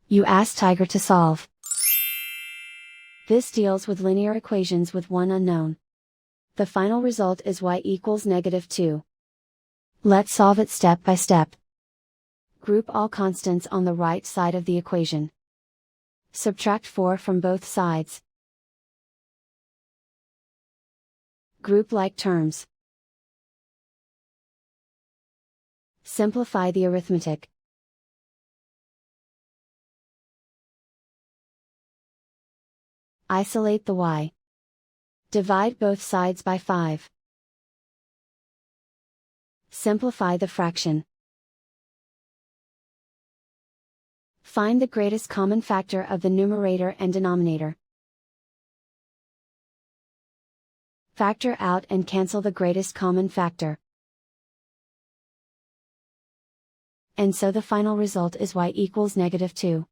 You ask Tiger to solve. This deals with linear equations with one unknown. The final result is y equals -2. Let's solve it step by step. Group all constants on the right side of the equation. Subtract 4 from both sides. Group like terms. Simplify the arithmetic. Isolate the y. Divide both sides by 5. Simplify the fraction. Find the greatest common factor of the numerator and denominator. Factor out and cancel the greatest common factor. And so the final result is y equals -2.